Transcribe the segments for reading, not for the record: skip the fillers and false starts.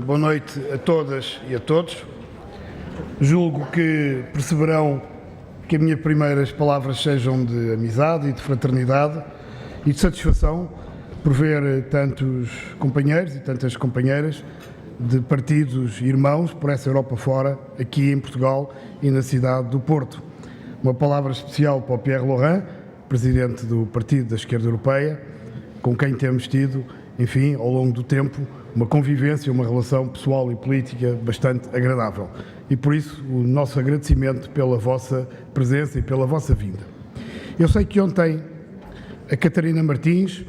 boa noite a todas e a todos. Julgo que perceberão que as minhas primeiras palavras sejam de amizade e de fraternidade e de satisfação por ver tantos companheiros e tantas companheiras de partidos irmãos por essa Europa fora, aqui em Portugal e na cidade do Porto. Uma palavra especial para o Pierre Laurent, presidente do Partido da Esquerda Europeia, com quem temos tido, enfim, ao longo do tempo, uma convivência, uma relação pessoal e política bastante agradável. E por isso o nosso agradecimento pela vossa presença e pela vossa vinda. Eu sei que ontem a Catarina Martins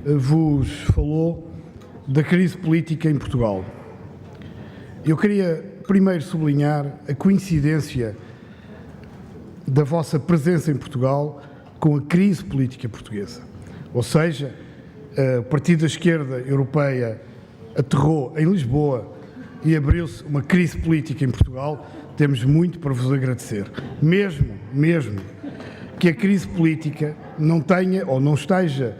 vos falou da crise política em Portugal. Eu queria primeiro sublinhar a coincidência da vossa presença em Portugal com a crise política portuguesa. Ou seja, o Partido da Esquerda Europeia aterrou em Lisboa e abriu-se uma crise política em Portugal. Temos muito para vos agradecer. Mesmo que a crise política não tenha ou não esteja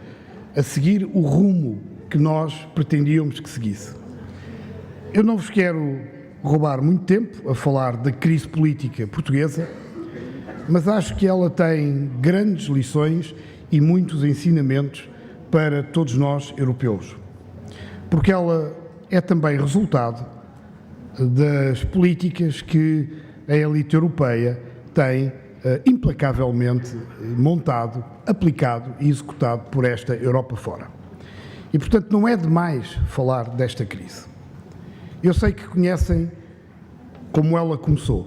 a seguir o rumo que nós pretendíamos que seguisse. Eu não vos quero roubar muito tempo a falar da crise política portuguesa, mas acho que ela tem grandes lições e muitos ensinamentos para todos nós europeus, porque ela é também resultado das políticas que a elite europeia tem implacavelmente montado, aplicado e executado por esta Europa fora. E, portanto, não é demais falar desta crise. Eu sei que conhecem como ela começou.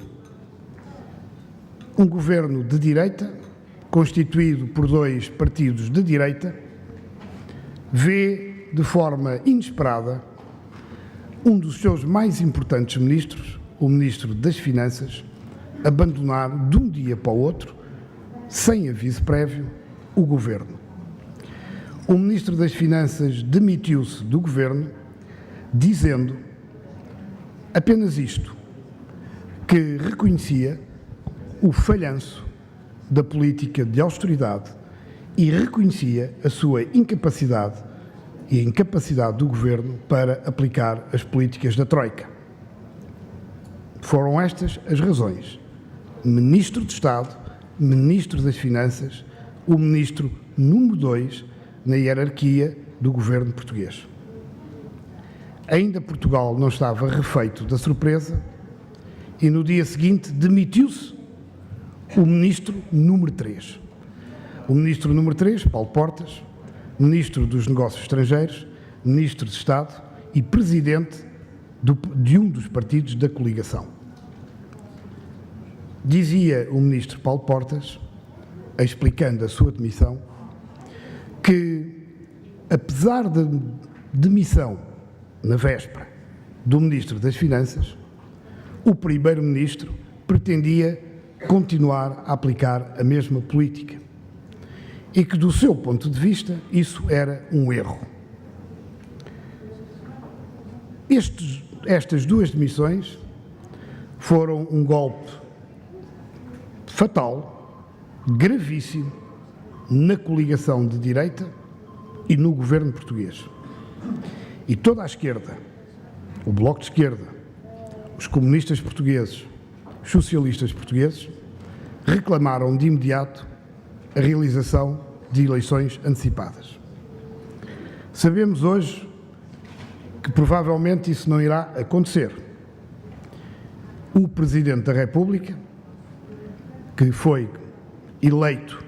Um governo de direita, constituído por dois partidos de direita, vê de forma inesperada um dos seus mais importantes ministros, o Ministro das Finanças, abandonar de um dia para o outro, sem aviso prévio, o governo. O Ministro das Finanças demitiu-se do governo, dizendo apenas isto, que reconhecia o falhanço da política de austeridade e reconhecia a sua incapacidade e a incapacidade do governo para aplicar as políticas da Troika. Foram estas as razões. Ministro de Estado, Ministro das Finanças, o Ministro número 2 na hierarquia do governo português. Ainda Portugal não estava refeito da surpresa e no dia seguinte demitiu-se o Ministro número 3. O Ministro número 3, Paulo Portas, Ministro dos Negócios Estrangeiros, Ministro de Estado e Presidente de um dos partidos da coligação. Dizia o Ministro Paulo Portas, explicando a sua demissão, que apesar da demissão na véspera do Ministro das Finanças, o Primeiro-Ministro pretendia continuar a aplicar a mesma política e que, do seu ponto de vista, isso era um erro. Estas duas demissões foram um golpe fatal, gravíssimo, na coligação de direita e no governo português. E toda a esquerda, o Bloco de Esquerda, os comunistas portugueses, os socialistas portugueses, reclamaram de imediato a realização de eleições antecipadas. Sabemos hoje que provavelmente isso não irá acontecer. O Presidente da República, que foi eleito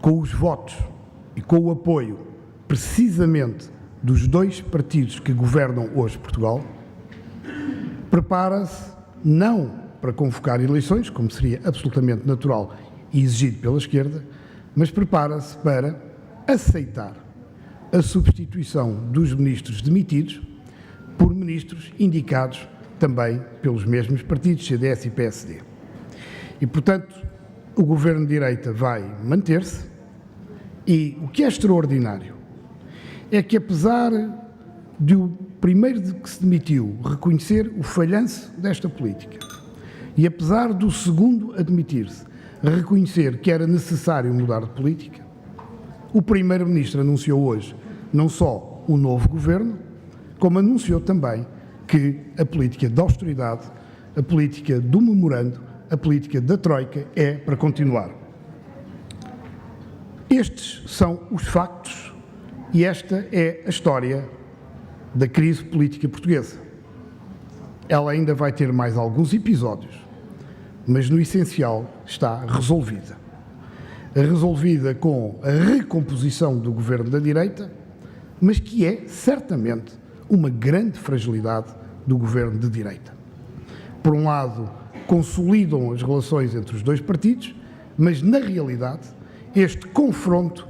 com os votos e com o apoio precisamente dos dois partidos que governam hoje Portugal, prepara-se não para convocar eleições, como seria absolutamente natural e exigido pela esquerda, mas prepara-se para aceitar a substituição dos ministros demitidos por ministros indicados também pelos mesmos partidos, CDS e PSD. E, portanto, o governo de direita vai manter-se e o que é extraordinário é que, apesar de o primeiro de que se demitiu reconhecer o falhanço desta política e apesar do segundo admitir-se reconhecer que era necessário mudar de política, o Primeiro-Ministro anunciou hoje não só o novo governo, como anunciou também que a política de austeridade, a política do memorando, a política da Troika é para continuar. Estes são os factos e esta é a história da crise política portuguesa. Ela ainda vai ter mais alguns episódios, mas no essencial está resolvida. Resolvida com a recomposição do governo da direita, mas que é certamente uma grande fragilidade do governo de direita. Por um lado, consolidam as relações entre os dois partidos, mas na realidade este confronto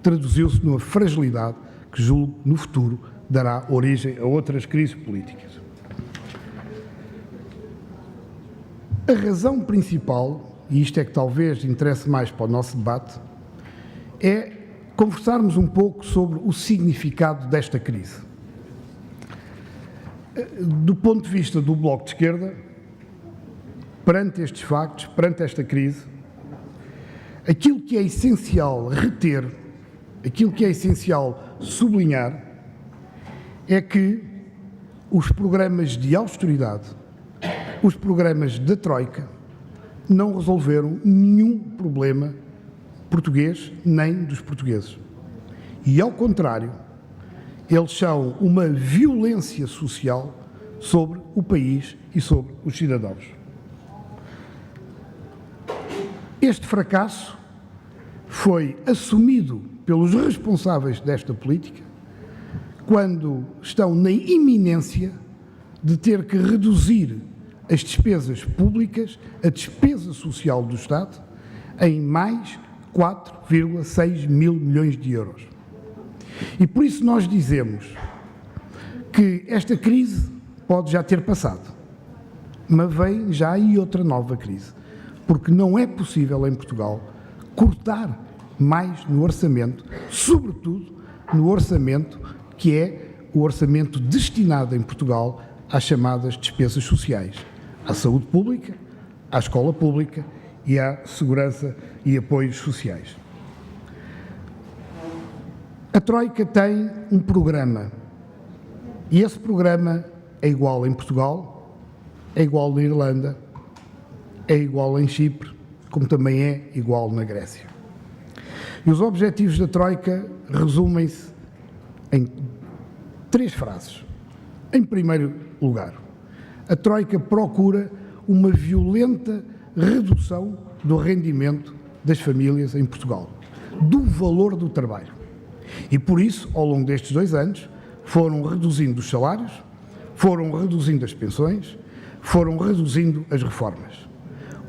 traduziu-se numa fragilidade que julgo no futuro dará origem a outras crises políticas. A razão principal, e isto é que talvez interesse mais para o nosso debate, é conversarmos um pouco sobre o significado desta crise. Do ponto de vista do Bloco de Esquerda, perante estes factos, perante esta crise, aquilo que é essencial reter, aquilo que é essencial sublinhar, é que os programas de austeridade, os programas da Troika, não resolveram nenhum problema português nem dos portugueses. E, ao contrário, eles são uma violência social sobre o país e sobre os cidadãos. Este fracasso foi assumido pelos responsáveis desta política quando estão na iminência de ter que reduzir as despesas públicas, a despesa social do Estado, em mais 4,6 mil milhões de euros. E por isso nós dizemos que esta crise pode já ter passado, mas vem já aí outra nova crise, porque não é possível em Portugal cortar mais no orçamento, sobretudo no orçamento que é o orçamento destinado em Portugal às chamadas despesas sociais, à saúde pública, à escola pública e à segurança e apoios sociais. A Troika tem um programa e esse programa é igual em Portugal, é igual na Irlanda, é igual em Chipre, como também é igual na Grécia. E os objetivos da Troika resumem-se em 3 frases. Em primeiro lugar, a Troika procura uma violenta redução do rendimento das famílias em Portugal, do valor do trabalho. E por isso, ao longo destes 2 anos, foram reduzindo os salários, foram reduzindo as pensões, foram reduzindo as reformas.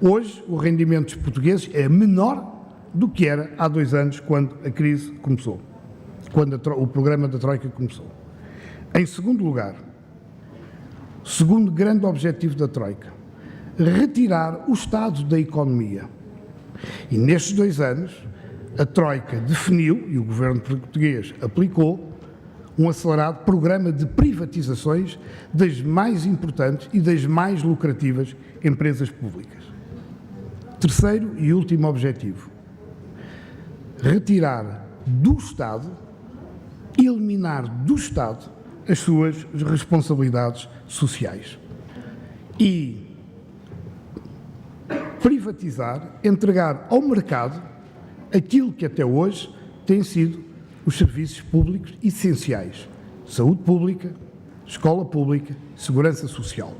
Hoje, o rendimento dos portugueses é menor do que era há 2 anos, quando a crise começou, quando o programa da Troika começou. Em segundo lugar, segundo grande objetivo da Troika, retirar o Estado da economia. E nestes 2 anos, a Troika definiu, e o governo português aplicou, um acelerado programa de privatizações das mais importantes e das mais lucrativas empresas públicas. Terceiro e último objetivo, retirar do Estado, eliminar do Estado as suas responsabilidades sociais e privatizar, entregar ao mercado aquilo que até hoje tem sido os serviços públicos essenciais: saúde pública, escola pública, segurança social.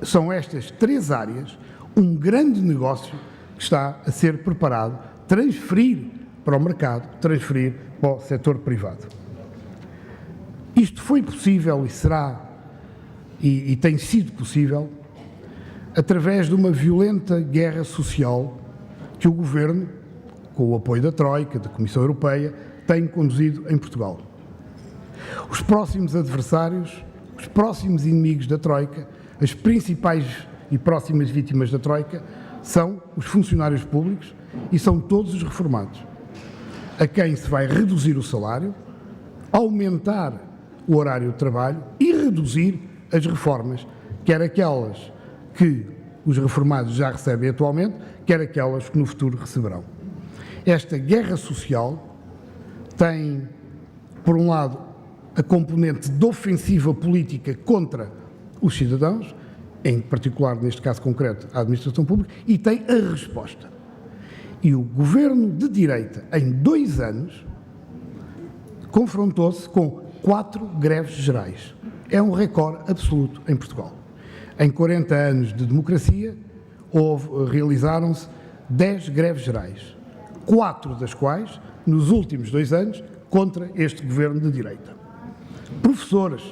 São estas 3 áreas um grande negócio que está a ser preparado, transferir para o mercado, transferir para o setor privado. Isto foi possível e será, e tem sido possível, através de uma violenta guerra social que o Governo, com o apoio da Troika, da Comissão Europeia, tem conduzido em Portugal. Os próximos adversários, os próximos inimigos da Troika, as principais e próximas vítimas da Troika, são os funcionários públicos e são todos os reformados, a quem se vai reduzir o salário, aumentar o horário de trabalho e reduzir as reformas, quer aquelas que os reformados já recebem atualmente, quer aquelas que no futuro receberão. Esta guerra social tem, por um lado, a componente de ofensiva política contra os cidadãos, em particular, neste caso concreto, a administração pública, e tem a resposta. E o governo de direita, em 2 anos, confrontou-se com 4 greves gerais. É um recorde absoluto em Portugal. Em 40 anos de democracia, realizaram-se 10 greves gerais, 4 das quais, nos últimos 2 anos, contra este governo de direita. Professores,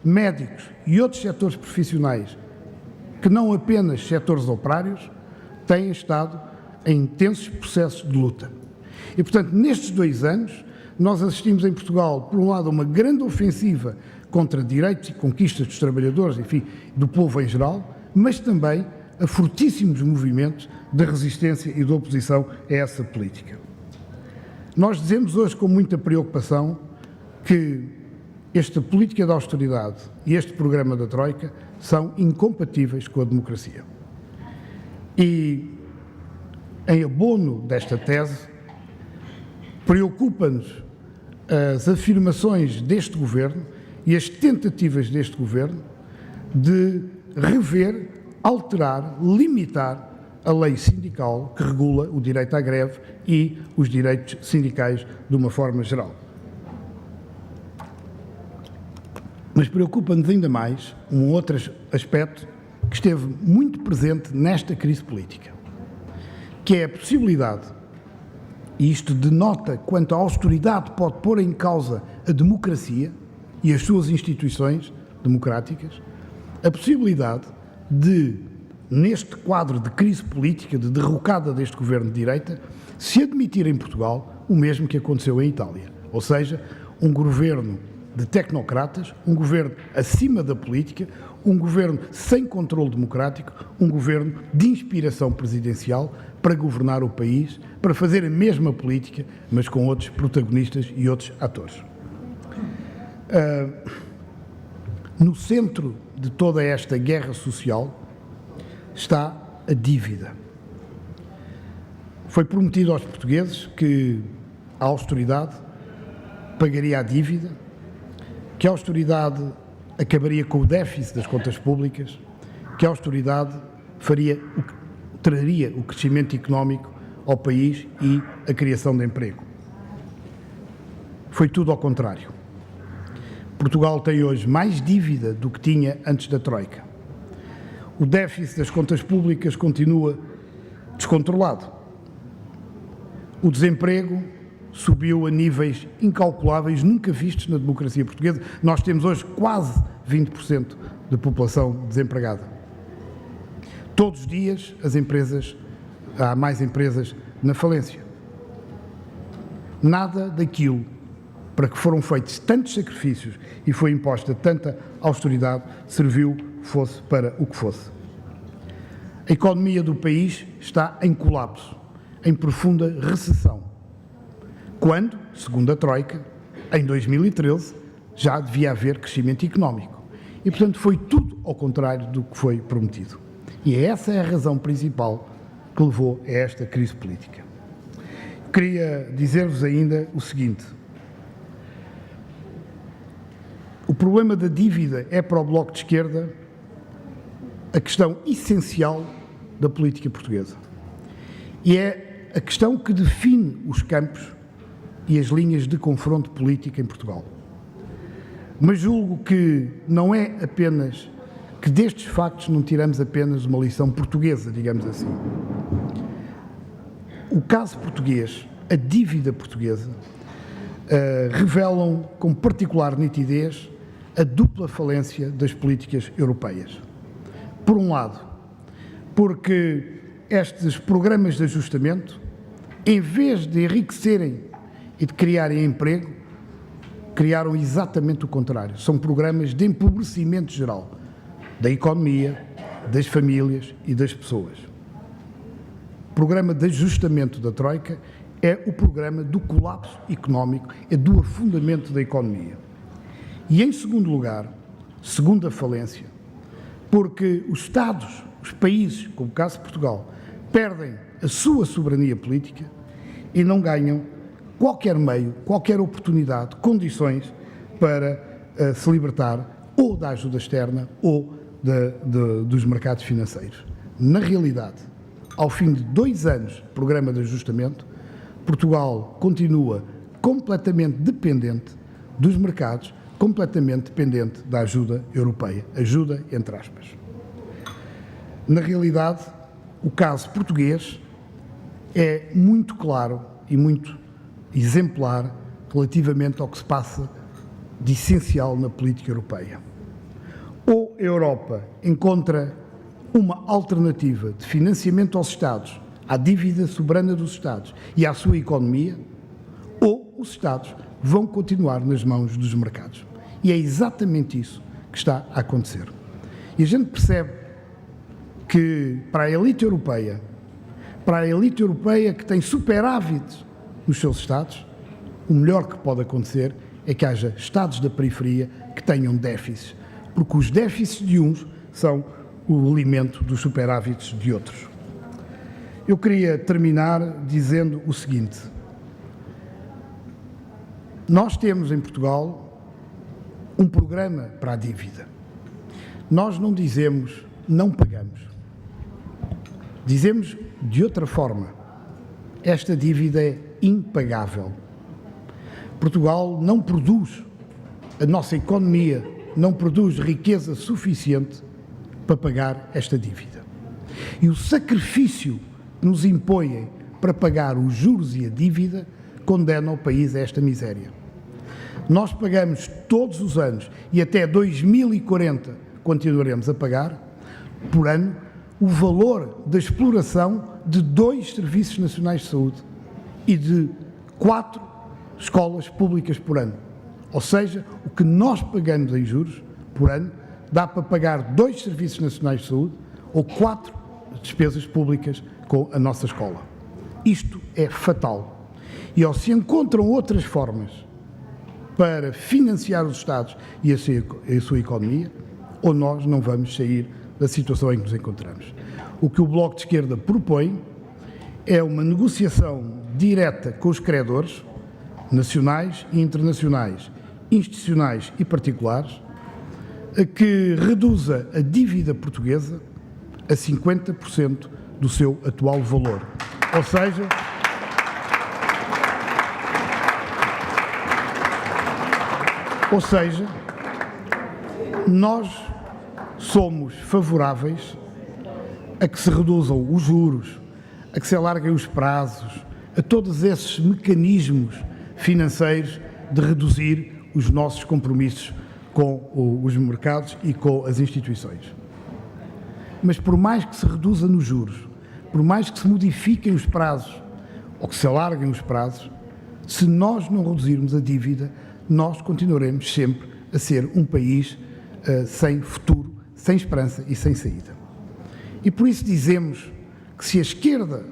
médicos e outros setores profissionais, que não apenas setores operários, têm estado em intensos processos de luta. E, portanto, nestes 2 anos, nós assistimos em Portugal, por um lado, a uma grande ofensiva contra direitos e conquistas dos trabalhadores, enfim, do povo em geral, mas também a fortíssimos movimentos de resistência e de oposição a essa política. Nós dizemos hoje com muita preocupação que esta política de austeridade e este programa da Troika são incompatíveis com a democracia. E, em abono desta tese, preocupa-nos as afirmações deste Governo e as tentativas deste Governo de rever, alterar, limitar a lei sindical que regula o direito à greve e os direitos sindicais de uma forma geral. Mas preocupa-nos ainda mais um outro aspecto que esteve muito presente nesta crise política, que é a possibilidade, e isto denota quanto a austeridade pode pôr em causa a democracia e as suas instituições democráticas, a possibilidade de, neste quadro de crise política, de derrocada deste governo de direita, se admitir em Portugal o mesmo que aconteceu em Itália, ou seja, um governo de tecnocratas, um governo acima da política, um governo sem controle democrático, um governo de inspiração presidencial para governar o país, para fazer a mesma política, mas com outros protagonistas e outros atores. No centro de toda esta guerra social está a dívida. Foi prometido aos portugueses que a austeridade pagaria a dívida, que a austeridade acabaria com o déficit das contas públicas, que a austeridade traria o crescimento económico ao país e a criação de emprego. Foi tudo ao contrário. Portugal tem hoje mais dívida do que tinha antes da Troika. O déficit das contas públicas continua descontrolado. O desemprego subiu a níveis incalculáveis, nunca vistos na democracia portuguesa. Nós temos hoje quase 20% de população desempregada. Todos os dias há mais empresas na falência. Nada daquilo para que foram feitos tantos sacrifícios e foi imposta tanta austeridade serviu, fosse para o que fosse. A economia do país está em colapso, em profunda recessão. Quando, segundo a Troika, em 2013, já devia haver crescimento económico. E, portanto, foi tudo ao contrário do que foi prometido. E essa é a razão principal que levou a esta crise política. Queria dizer-vos ainda o seguinte. O problema da dívida é para o Bloco de Esquerda a questão essencial da política portuguesa. E é a questão que define os campos e as linhas de confronto político em Portugal. Mas julgo que não é apenas que destes factos não tiramos apenas uma lição portuguesa, digamos assim. O caso português, a dívida portuguesa, revelam com particular nitidez a dupla falência das políticas europeias. Por um lado, porque estes programas de ajustamento, em vez de enriquecerem e de criarem emprego, criaram exatamente o contrário. São programas de empobrecimento geral da economia, das famílias e das pessoas. O programa de ajustamento da Troika é o programa do colapso económico, é do afundamento da economia. E, em segundo lugar, segunda falência, porque os Estados, os países, como o caso de Portugal, perdem a sua soberania política e não ganham qualquer meio, qualquer oportunidade, condições para se libertar ou da ajuda externa ou dos mercados financeiros. Na realidade, ao fim de 2 anos de programa de ajustamento, Portugal continua completamente dependente dos mercados, completamente dependente da ajuda europeia. Ajuda, entre aspas. Na realidade, o caso português é muito claro e muito exemplar relativamente ao que se passa de essencial na política europeia. Ou a Europa encontra uma alternativa de financiamento aos Estados, à dívida soberana dos Estados e à sua economia, ou os Estados vão continuar nas mãos dos mercados. E é exatamente isso que está a acontecer. E a gente percebe que para a elite europeia que tem superávites nos seus Estados, o melhor que pode acontecer é que haja Estados da periferia que tenham déficits, porque os déficits de uns são o alimento dos superávites de outros. Eu queria terminar dizendo o seguinte: nós temos em Portugal um programa para a dívida. Nós não dizemos não pagamos. Dizemos de outra forma: esta dívida é impagável. Portugal não produz, a nossa economia não produz riqueza suficiente para pagar esta dívida. E o sacrifício que nos impõem para pagar os juros e a dívida condena o país a esta miséria. Nós pagamos todos os anos, e até 2040 continuaremos a pagar, por ano, o valor da exploração de 2 serviços nacionais de saúde e de 4 escolas públicas por ano. Ou seja, o que nós pagamos em juros por ano dá para pagar 2 serviços nacionais de saúde ou 4 despesas públicas com a nossa escola. Isto é fatal. E ou se encontram outras formas para financiar os Estados e a sua economia, ou nós não vamos sair da situação em que nos encontramos. O que o Bloco de Esquerda propõe é uma negociação direta com os credores, nacionais e internacionais, institucionais e particulares, que reduza a dívida portuguesa a 50% do seu atual valor. Ou seja, nós somos favoráveis a que se reduzam os juros, a que se alarguem os prazos, a todos esses mecanismos financeiros de reduzir os nossos compromissos com os mercados e com as instituições. Mas por mais que se reduza nos juros, por mais que se modifiquem os prazos ou que se alarguem os prazos, se nós não reduzirmos a dívida, nós continuaremos sempre a ser um país sem futuro, sem esperança e sem saída. E por isso dizemos que se a esquerda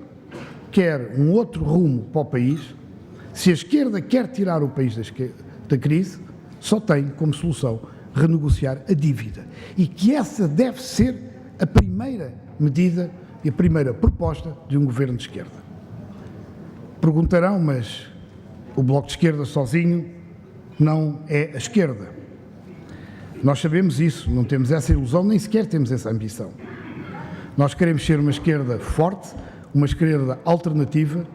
quer um outro rumo para o país, se a esquerda quer tirar o país da crise, só tem como solução renegociar a dívida. E que essa deve ser a primeira medida e a primeira proposta de um governo de esquerda. Perguntarão, mas o Bloco de Esquerda sozinho não é a esquerda. Nós sabemos isso, não temos essa ilusão, nem sequer temos essa ambição. Nós queremos ser uma esquerda forte, uma esquerda alternativa,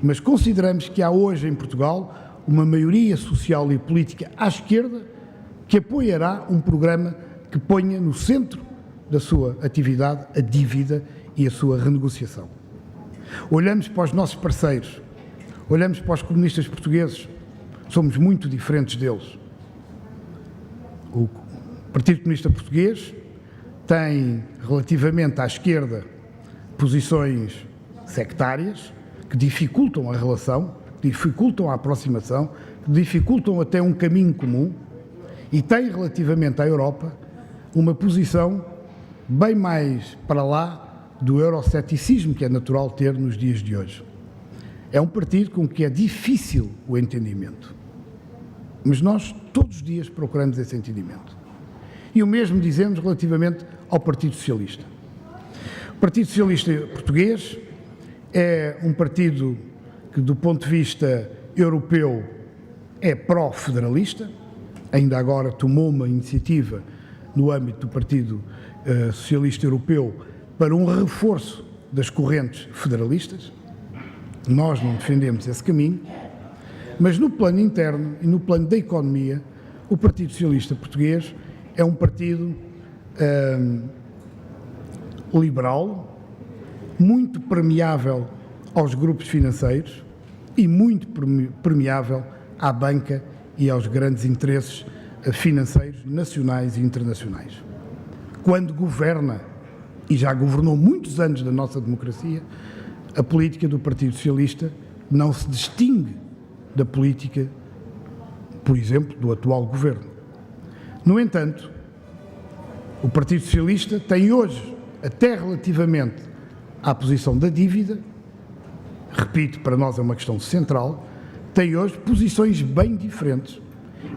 mas consideramos que há hoje em Portugal uma maioria social e política à esquerda que apoiará um programa que ponha no centro da sua atividade a dívida e a sua renegociação. Olhamos para os nossos parceiros, olhamos para os comunistas portugueses, somos muito diferentes deles. O Partido Comunista Português tem, relativamente à esquerda, posições sectárias que dificultam a relação, que dificultam a aproximação, que dificultam até um caminho comum, e tem, relativamente à Europa, uma posição bem mais para lá do euroceticismo que é natural ter nos dias de hoje. É um partido com que é difícil o entendimento, mas nós todos os dias procuramos esse entendimento. E o mesmo dizemos relativamente ao Partido Socialista. O Partido Socialista Português é um partido que, do ponto de vista europeu, é pró-federalista, ainda agora tomou uma iniciativa no âmbito do Partido Socialista Europeu para um reforço das correntes federalistas. Nós não defendemos esse caminho, mas no plano interno e no plano da economia, o Partido Socialista Português é um partido liberal, muito permeável aos grupos financeiros e muito permeável à banca e aos grandes interesses financeiros nacionais e internacionais. Quando governa, e já governou muitos anos da nossa democracia, a política do Partido Socialista não se distingue da política, por exemplo, do atual governo. No entanto, o Partido Socialista tem hoje, até relativamente à posição da dívida, repito, para nós é uma questão central, tem hoje posições bem diferentes.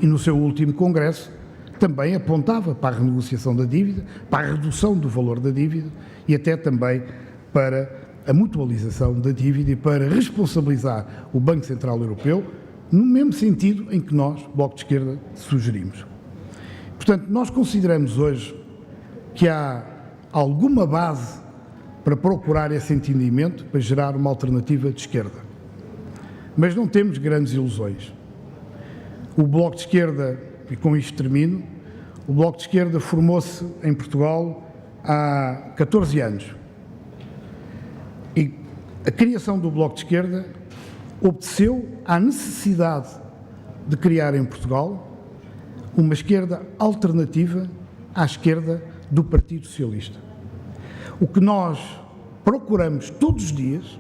E no seu último congresso também apontava para a renegociação da dívida, para a redução do valor da dívida e até também para a mutualização da dívida e para responsabilizar o Banco Central Europeu no mesmo sentido em que nós, Bloco de Esquerda, sugerimos. Portanto, nós consideramos hoje que há alguma base para procurar esse entendimento, para gerar uma alternativa de esquerda. Mas não temos grandes ilusões. O Bloco de Esquerda, e com isto termino, o Bloco de Esquerda formou-se em Portugal há 14 anos. E a criação do Bloco de Esquerda obedeceu à necessidade de criar em Portugal uma esquerda alternativa à esquerda do Partido Socialista. O que nós procuramos todos os dias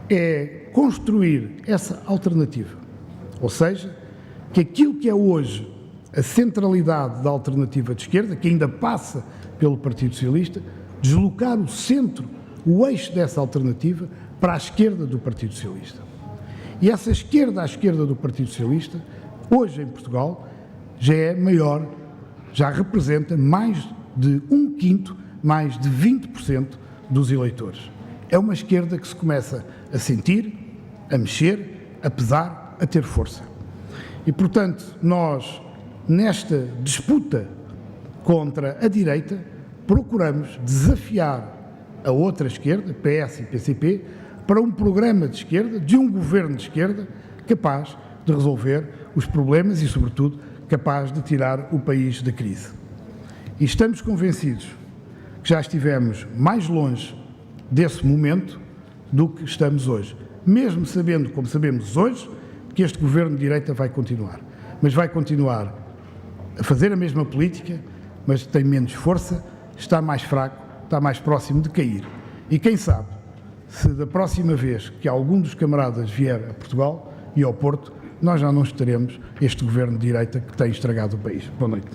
é construir essa alternativa, ou seja, que aquilo que é hoje a centralidade da alternativa de esquerda, que ainda passa pelo Partido Socialista, deslocar o centro, o eixo dessa alternativa para a esquerda do Partido Socialista. E essa esquerda à esquerda do Partido Socialista, hoje em Portugal, já é maior, já representa mais de 1/5, mais de 20% dos eleitores. É uma esquerda que se começa a sentir, a mexer, a pesar, a ter força. E, portanto, nós, nesta disputa contra a direita, procuramos desafiar a outra esquerda, PS e PCP, para um programa de esquerda, de um governo de esquerda, capaz de resolver os problemas e, sobretudo, capaz de tirar o país da crise. E estamos convencidos que já estivemos mais longe desse momento do que estamos hoje, mesmo sabendo, como sabemos hoje, que este governo de direita vai continuar. Mas vai continuar a fazer a mesma política, mas tem menos força, está mais fraco, está mais próximo de cair. E quem sabe, se da próxima vez que algum dos camaradas vier a Portugal e ao Porto, nós já não estaremos este governo de direita que tem estragado o país. Boa noite.